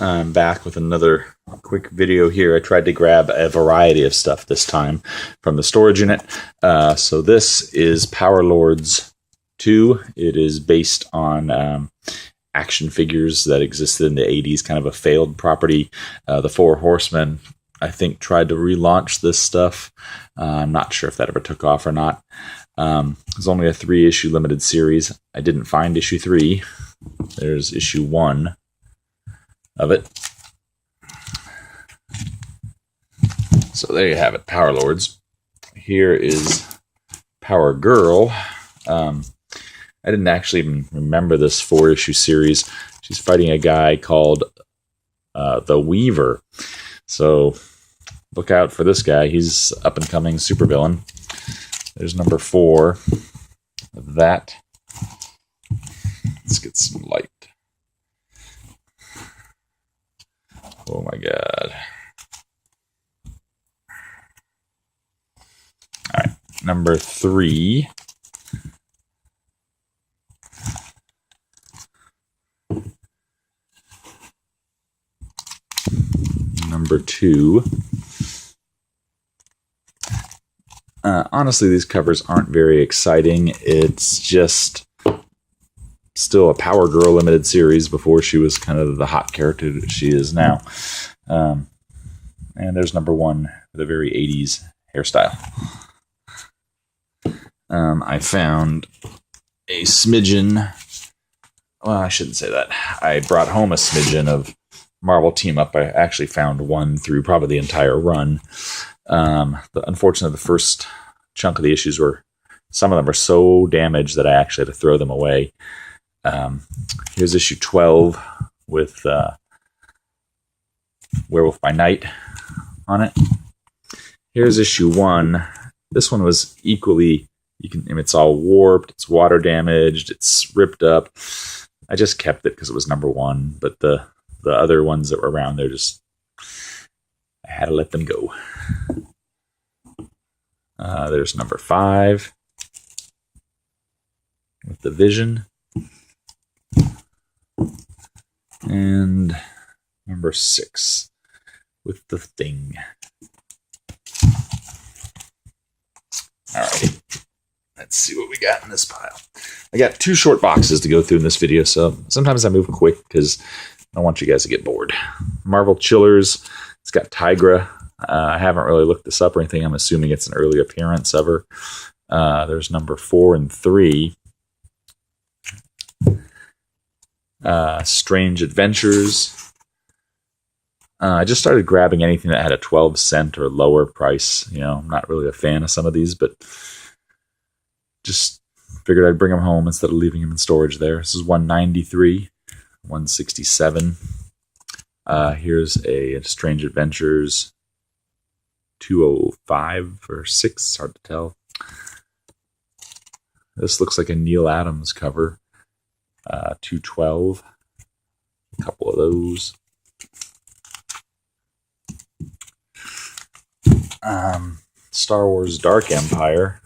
I'm back with another quick video here. I tried to grab a variety of stuff this time from the storage unit. So this is Power Lords 2. It is based on action figures that existed in the 80s, kind of a failed property. The Four Horsemen, I think, tried to relaunch this stuff. I'm not sure if that ever took off or not. It was only a 3-issue limited series. I didn't find issue 3. There's issue 1 of it. So there you have it, Power Lords. Here is Power Girl. I didn't actually even remember this 4-issue series. She's fighting a guy called the Weaver. So look out for this guy. He's up-and-coming supervillain. There's number 4 of that. Let's get some light. Oh my god. Alright, number 3. Number 2. Honestly, these covers aren't very exciting. It's just still a Power Girl limited series before she was kind of the hot character that she is now. And there's number 1 with a very 80s hairstyle. I found a smidgen. Well, I shouldn't say that. I brought home a smidgen of Marvel Team Up. I actually found one through probably the entire run. But unfortunately, the first chunk of the issues were, some of them were so damaged that I actually had to throw them away. Here's issue 12 with Werewolf by Night on it. Here's issue 1. This one was equally, it's all warped, it's water damaged, it's ripped up. I just kept it because it was number 1, but the other ones that were around there, I had to let them go. There's number 5 with the Vision. And number 6 with the Thing. Alrighty, let's see what we got in this pile. I got 2 short boxes to go through in this video, so sometimes I move quick because I don't want you guys to get bored. Marvel Chillers. It's got Tigra. I haven't really looked this up or anything. I'm assuming it's an early appearance of her. There's number 4 and 3. Strange Adventures. I just started grabbing anything that had a 12-cent or lower price. I'm not really a fan of some of these, but just figured I'd bring them home instead of leaving them in storage there. This is 193, 167. Here's a Strange Adventures 205 or 6, hard to tell. This looks like a Neil Adams cover. 212. A couple of those. Star Wars Dark Empire.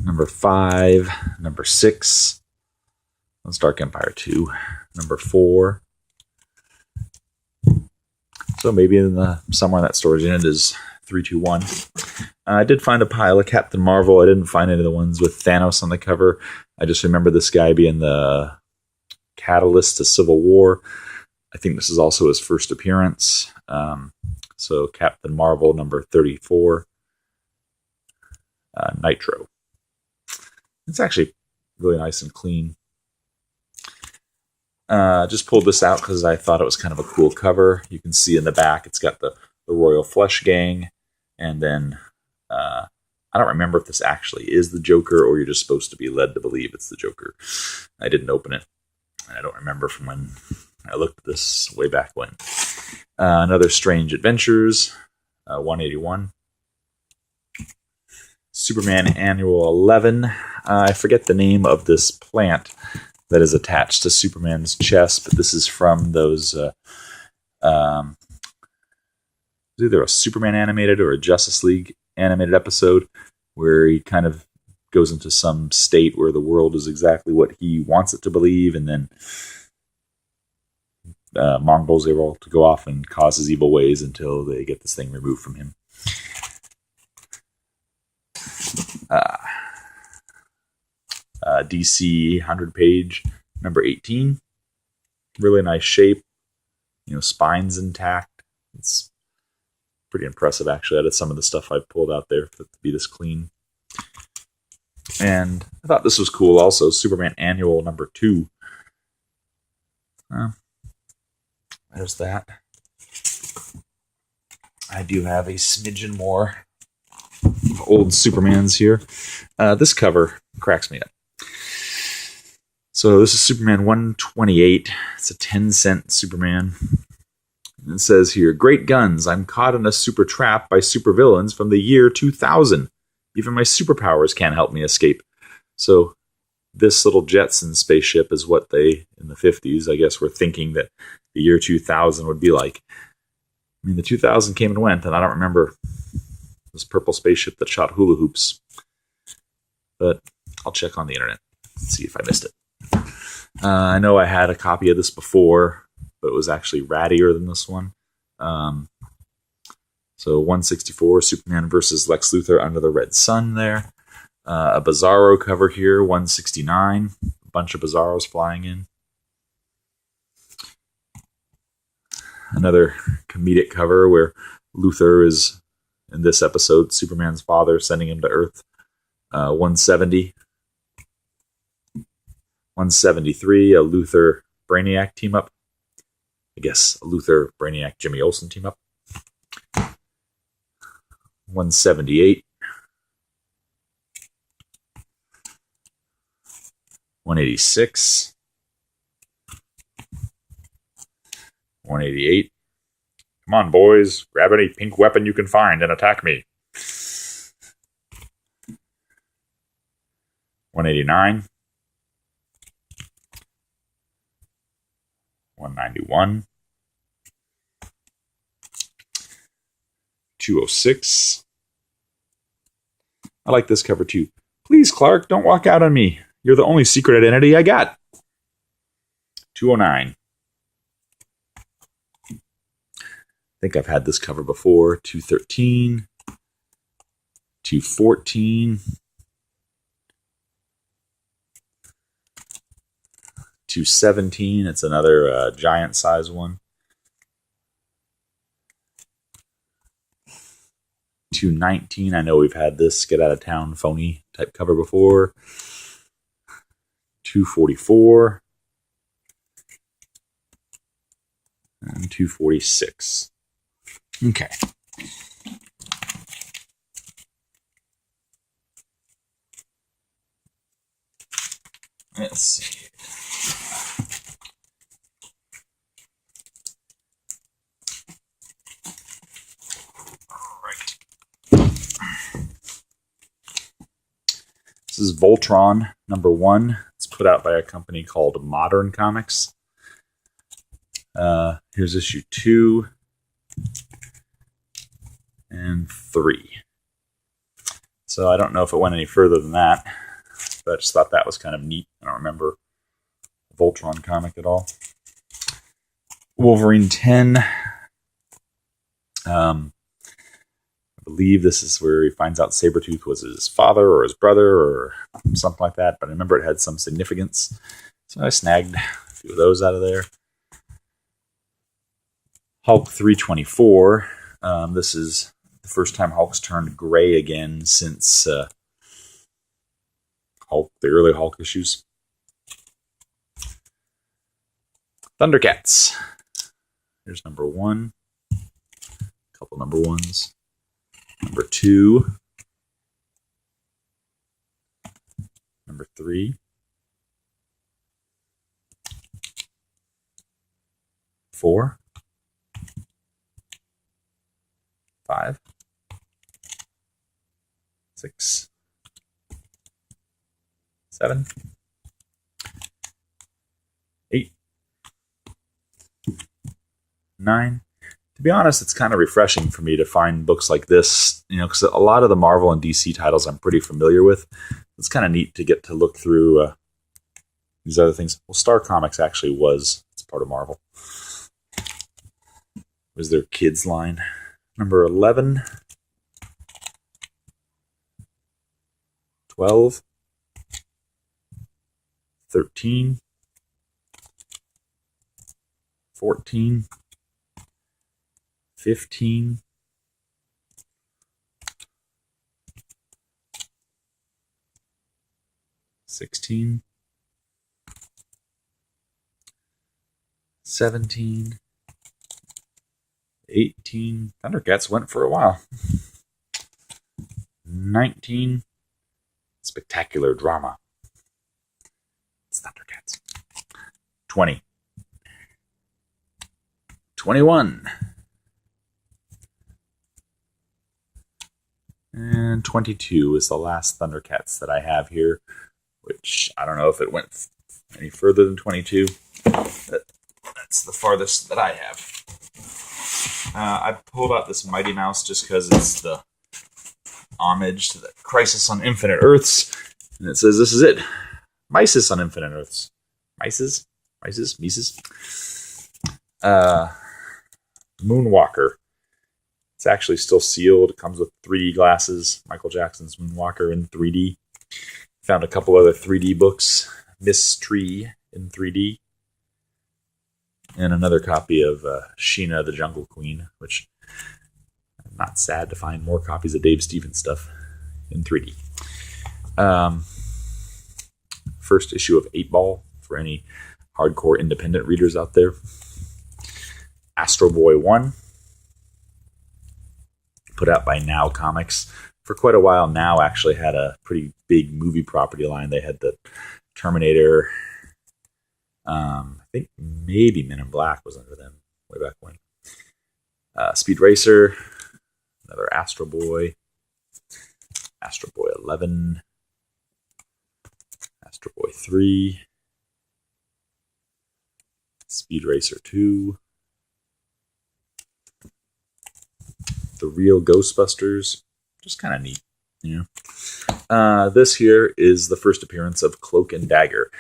Number 5. Number 6. That's Dark Empire 2. Number 4. So maybe somewhere in that storage unit is 321. I did find a pile of Captain Marvel. I didn't find any of the ones with Thanos on the cover. I just remember this guy being the catalyst to Civil War. I think this is also his first appearance. So Captain Marvel number 34. Nitro. It's actually really nice and clean. Just pulled this out because I thought it was kind of a cool cover. You can see in the back it's got the Royal Flush Gang, and then I don't remember if this actually is the Joker or you're just supposed to be led to believe it's the Joker. I didn't open it, and I don't remember from when I looked at this way back when. Another Strange Adventures, 181. Superman Annual 11. I forget the name of this plant that is attached to Superman's chest, but this is from those either a Superman animated or a Justice League animated episode where he kind of goes into some state where the world is exactly what he wants it to believe, and then Mongols able to go off and cause his evil ways until they get this thing removed from him. DC 100-page, number 18. Really nice shape. Spine's intact. It's pretty impressive, actually, out of some of the stuff I pulled out there to be this clean. And I thought this was cool also. Superman Annual number 2. There's that. I do have a smidgen more old Supermans here. This cover cracks me up. So this is Superman 128. It's a 10-cent Superman. And it says here, "Great guns, I'm caught in a super trap by supervillains from the year 2000. Even my superpowers can't help me escape." So this little Jetson spaceship is what they, in the 50s, I guess, were thinking that the year 2000 would be like. I mean, the 2000 came and went, and I don't remember this purple spaceship that shot hula hoops. But I'll check on the internet and see if I missed it. I know I had a copy of this before, but it was actually rattier than this one. So 164, Superman versus Lex Luthor under the red sun there. A Bizarro cover here, 169. A bunch of Bizarros flying in. Another comedic cover where Luthor is, in this episode, Superman's father sending him to Earth. 170. 173, a Luthor Brainiac team up. I guess a Luthor Brainiac Jimmy Olsen team up. 178. 186. 188. Come on, boys. Grab any pink weapon you can find and attack me. 189. 191. 206. I like this cover too. "Please, Clark, don't walk out on me. You're the only secret identity I got." 209. I think I've had this cover before. 213. 214. 217. It's another giant size one. 219. I know we've had this get out of town phony type cover before. 244. And 246. Okay. Let's see. This is Voltron number 1. It's put out by a company called Modern Comics. Here's issue 2 and 3. So I don't know if it went any further than that, but I just thought that was kind of neat. I don't remember the Voltron comic at all. Wolverine 10. I believe this is where he finds out Sabretooth was his father or his brother or something like that, but I remember it had some significance. So I snagged a few of those out of there. Hulk 324. This is the first time Hulk's turned gray again since Hulk, the early Hulk issues. Thundercats. Here's number 1. A couple number 1s. Number 2. Number 3. 4. 5. 6. 7. 8. 9. To be honest, it's kind of refreshing for me to find books like this, because a lot of the Marvel and DC titles I'm pretty familiar with. It's kind of neat to get to look through these other things. Well, Star Comics actually it's part of Marvel. was their kids line. Number 11, 12, 13, 14, 15, 16, 17, 18. Thundercats went for a while. 19. Spectacular drama. It's Thundercats. 20. 21. And 22 is the last Thundercats that I have here, which I don't know if it went any further than 22. But that's the farthest that I have. I pulled out this Mighty Mouse just because it's the homage to the Crisis on Infinite Earths. And it says, this is it. Mices on Infinite Earths. Mices? Mises? Moonwalker. It's actually still sealed. It comes with 3D glasses. Michael Jackson's Moonwalker in 3D. Found a couple other 3D books. Miss Tree in 3D. And another copy of Sheena the Jungle Queen, which I'm not sad to find more copies of Dave Stevens stuff in 3D. First issue of 8-Ball for any hardcore independent readers out there. Astro Boy 1, put out by Now Comics. For quite a while, Now actually had a pretty big movie property line. They had the Terminator. I think maybe Men in Black was under them way back when. Speed Racer, another Astro Boy 11, Astro Boy 3, Speed Racer 2, The Real Ghostbusters, just kind of neat, you know. This here is the first appearance of Cloak and Dagger.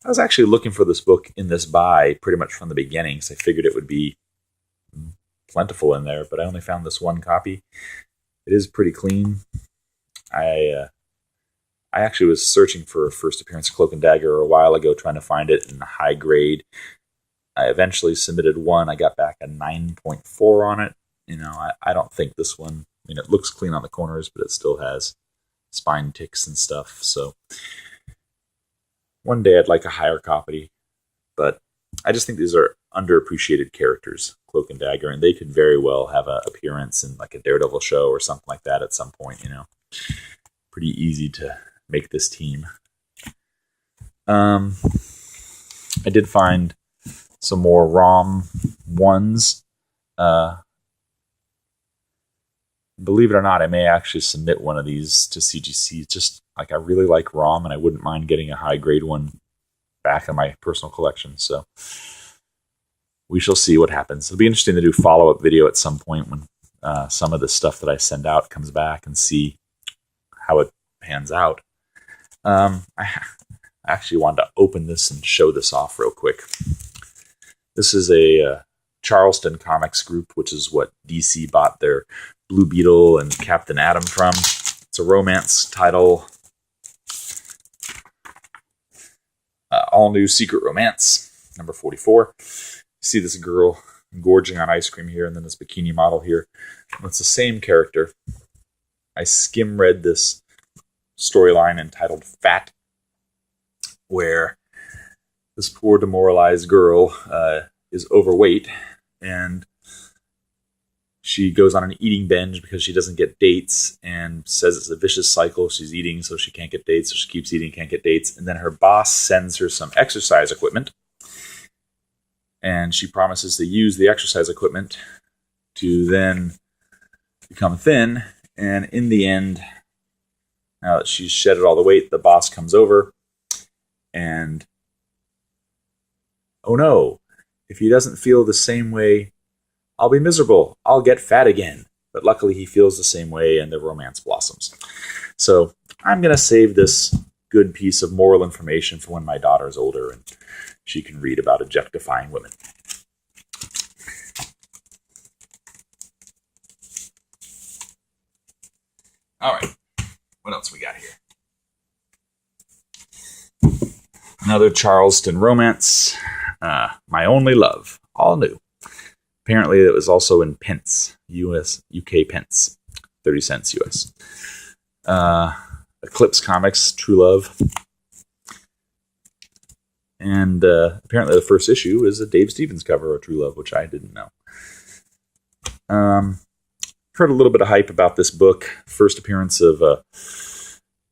I was actually looking for this book in this buy pretty much from the beginning, so I figured it would be plentiful in there, but I only found this one copy. It is pretty clean. I actually was searching for a first appearance of Cloak and Dagger a while ago, trying to find it in a high grade. I eventually submitted one. I got back a 9.4 on it. You know, I don't think this one, I mean, it looks clean on the corners, but it still has spine ticks and stuff, so one day I'd like a higher copy, but I just think these are underappreciated characters, Cloak and Dagger, and they could very well have an appearance in like a Daredevil show or something like that at some point, you know. Pretty easy to make this team. I did find some more ROM ones. Believe it or not, I may actually submit one of these to CGC. Just like I really like ROM, and I wouldn't mind getting a high grade one back in my personal collection. So we shall see what happens. It'll be interesting to do a follow-up video at some point when some of the stuff that I send out comes back and see how it pans out. I actually wanted to open this and show this off real quick. This is a Charleston Comics group, which is what DC bought their Blue Beetle and Captain Atom from. It's a romance title. All New Secret Romance, number 44. You see this girl gorging on ice cream here, and then this bikini model here. It's the same character. I skim read this storyline entitled Fat, where this poor demoralized girl is overweight, and she goes on an eating binge because she doesn't get dates, and says it's a vicious cycle. She's eating so she can't get dates, so she keeps eating, can't get dates. And then her boss sends her some exercise equipment, and she promises to use the exercise equipment to then become thin. And in the end, now that she's shedded all the weight, the boss comes over, and oh no, if he doesn't feel the same way, I'll be miserable. I'll get fat again. But luckily he feels the same way, and the romance blossoms. So I'm going to save this good piece of moral information for when my daughter's older and she can read about objectifying women. All right. What else we got here? Another Charleston romance. My Only Love. All new. Apparently it was also in pence. UK pence. 30 cents US. Eclipse Comics, True Love. And apparently the first issue is a Dave Stevens cover of True Love, which I didn't know. Heard a little bit of hype about this book. First appearance of the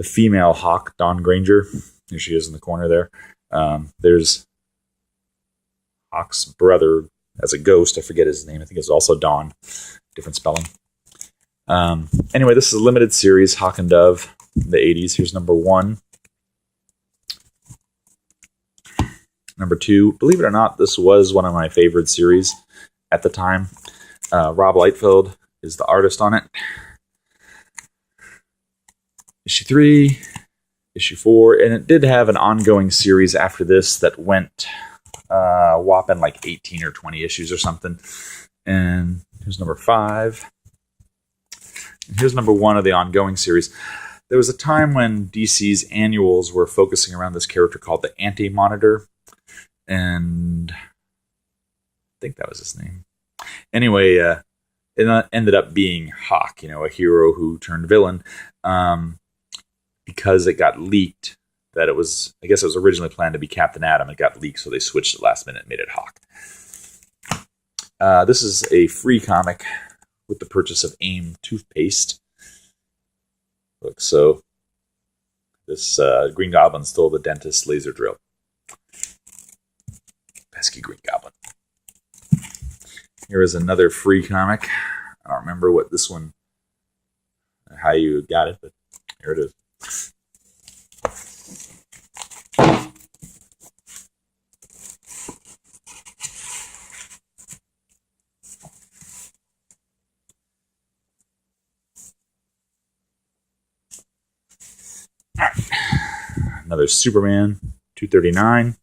female Hawk, Dawn Granger. Here she is in the corner there. There's Hawk's brother as a ghost. I forget his name. I think it's also Dawn. Different spelling. Anyway, this is a limited series, Hawk and Dove, in the 80s. Here's number 1. Number 2. Believe it or not, this was one of my favorite series at the time. Rob Liefeld is the artist on it. Issue 3, issue 4, and it did have an ongoing series after this that went whopping like 18 or 20 issues or something. And here's number 5. And here's number 1 of the ongoing series. There was a time when DC's annuals were focusing around this character called the Anti-Monitor, and I think that was his name. Anyway, it ended up being Hawk, a hero who turned villain, because it got leaked that it was, I guess it was originally planned to be Captain Atom. It got leaked, so they switched it last minute and made it Hawk. This is a free comic with the purchase of AIM toothpaste. Look, so this Green Goblin stole the dentist's laser drill. Pesky Green Goblin. Here is another free comic. I don't remember what this one, how you got it, but here it is. Another Superman, 239.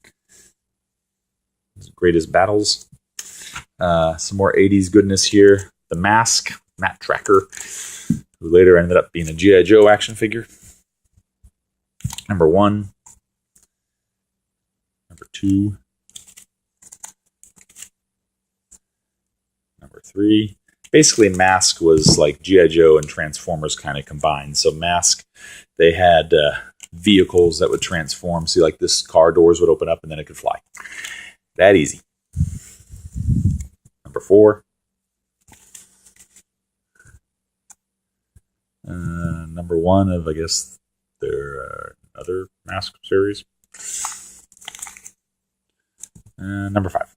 Greatest Battles. Some more 80s goodness here. The Mask, Matt Tracker, who later ended up being a G.I. Joe action figure. Number 1. Number 2. Number 3. Basically, Mask was like G.I. Joe and Transformers kind of combined. So Mask, they had vehicles that would transform. See, like this car doors would open up and then it could fly. That easy. Number 4. Number 1 of, I guess, their other Mask series. Number 5.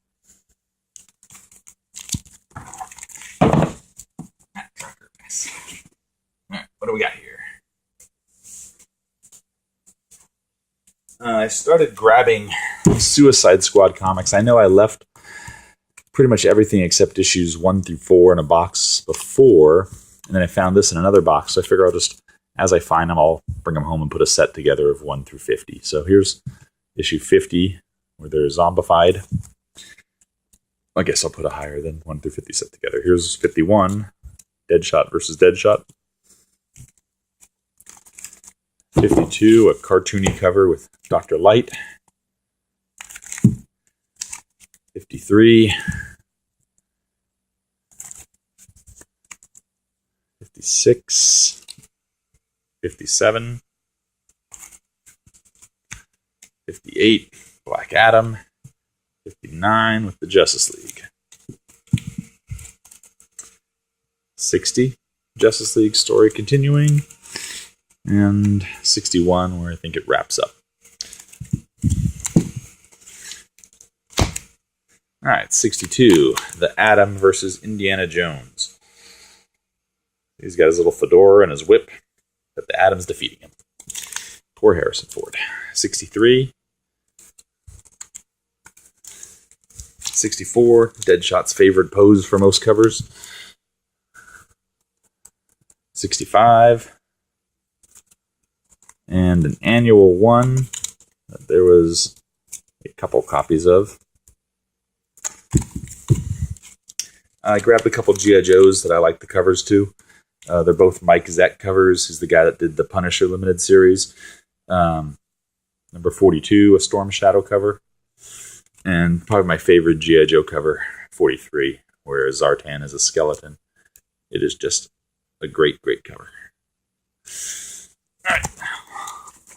Alright, what do we got here? I started grabbing Suicide Squad comics. I know I left pretty much everything except issues 1 through 4 in a box before, and then I found this in another box, so I figure I'll just, as I find them, I'll bring them home and put a set together of 1 through 50. So here's issue 50, where they're zombified. I guess I'll put a higher than 1 through 50 set together. Here's 51, Deadshot versus Deadshot. 52, a cartoony cover with Dr. Light. 53. 56. 57. 58, Black Adam. 59 with the Justice League. 60, Justice League story continuing. And 61, where I think it wraps up. All right, 62, the Atom versus Indiana Jones. He's got his little fedora and his whip, but the Atom's defeating him. Poor Harrison Ford. 63. 64, Deadshot's favorite pose for most covers. 65. And an annual one that there was a couple copies of. I grabbed a couple G.I. Joes that I like the covers to. They're both Mike Zeck covers. He's the guy that did the Punisher limited series. Number 42, a Storm Shadow cover. And probably my favorite G.I. Joe cover, 43, where Zartan is a skeleton. It is just a great, great cover. All right.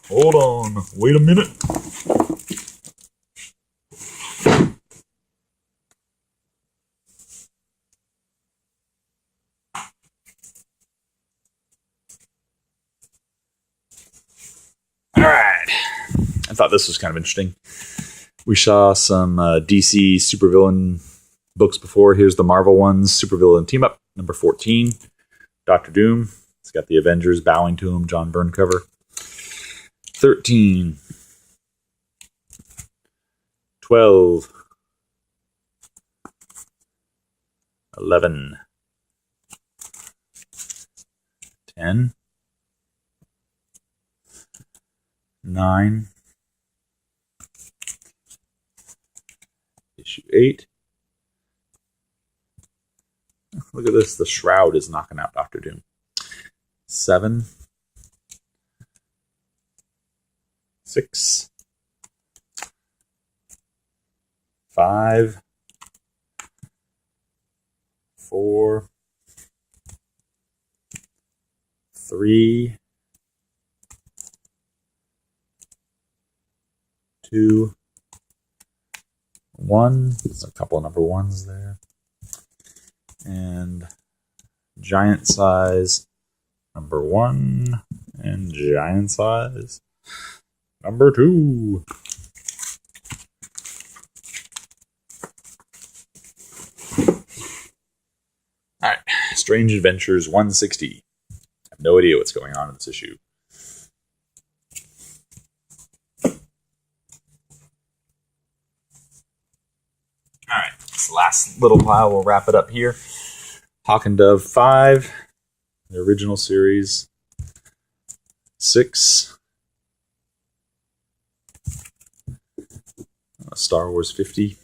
Hold on. Wait a minute. All right. I thought this was kind of interesting. We saw some DC supervillain books before. Here's the Marvel ones. Supervillain Team Up, number 14. Dr. Doom. It's got the Avengers bowing to him. John Byrne cover. 13. 12. 11. 10. 9. Issue 8. Look at this. The Shroud is knocking out Dr. Doom. 7. 6. 5. 4. 3. 2. 1. There's a couple of number 1s there. And giant size number 1 and giant size number 2. All right, Strange Adventures 160. I have no idea what's going on in this issue. All right, this last little pile, we'll wrap it up here. Hawk and Dove 5, the original series. 6. Star Wars 50.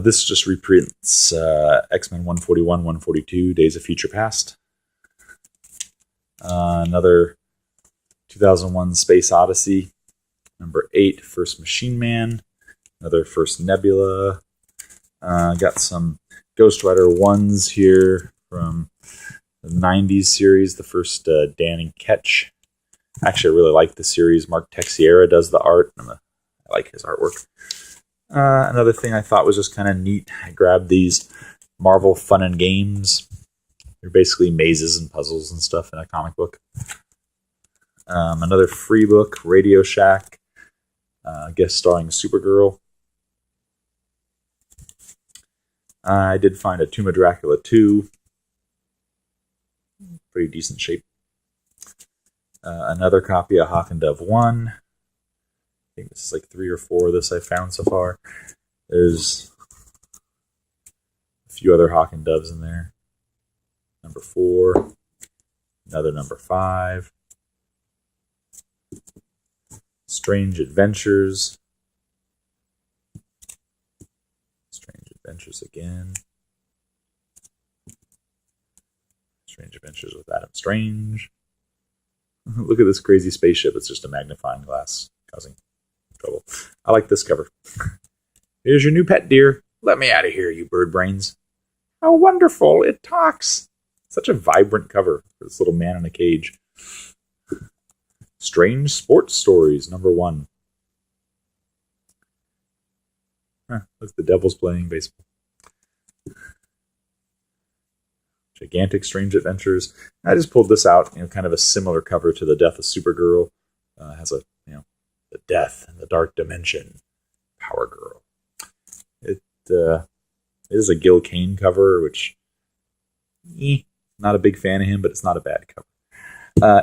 This just reprints X-Men 141, 142, Days of Future Past. Another 2001 Space Odyssey. Number 8, First Machine Man. Another First Nebula. Got some Ghost Rider 1s here from the 90s series. The first Dan and Ketch. Actually, I really like the series. Mark Texiera does the art. I like his artwork. Another thing I thought was just kind of neat. I grabbed these Marvel Fun and Games. They're basically mazes and puzzles and stuff in a comic book. Another free book, Radio Shack. Guest starring Supergirl. I did find a Tomb of Dracula 2. Pretty decent shape. Another copy of Hawk and Dove 1. I think this is like 3 or 4 of this I found so far. There's a few other Hawk and Doves in there. Number 4. Another number 5. Strange Adventures. Strange Adventures again. Strange Adventures with Adam Strange. Look at this crazy spaceship. It's just a magnifying glass causing trouble. I like this cover. Here's your new pet, dear. Let me out of here, you bird brains. How wonderful. It talks. Such a vibrant cover for this little man in a cage. Strange Sports Stories, number 1. Look, the Devil's playing baseball. Gigantic Strange Adventures. I just pulled this out, kind of a similar cover to the Death of Supergirl. Has a, the Death in the Dark Dimension, Power Girl. It is a Gil Kane cover, which, not a big fan of him, but it's not a bad cover.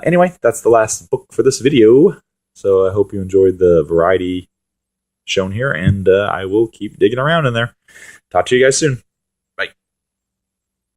Anyway, that's the last book for this video. So I hope you enjoyed the variety shown here, and I will keep digging around in there. Talk to you guys soon.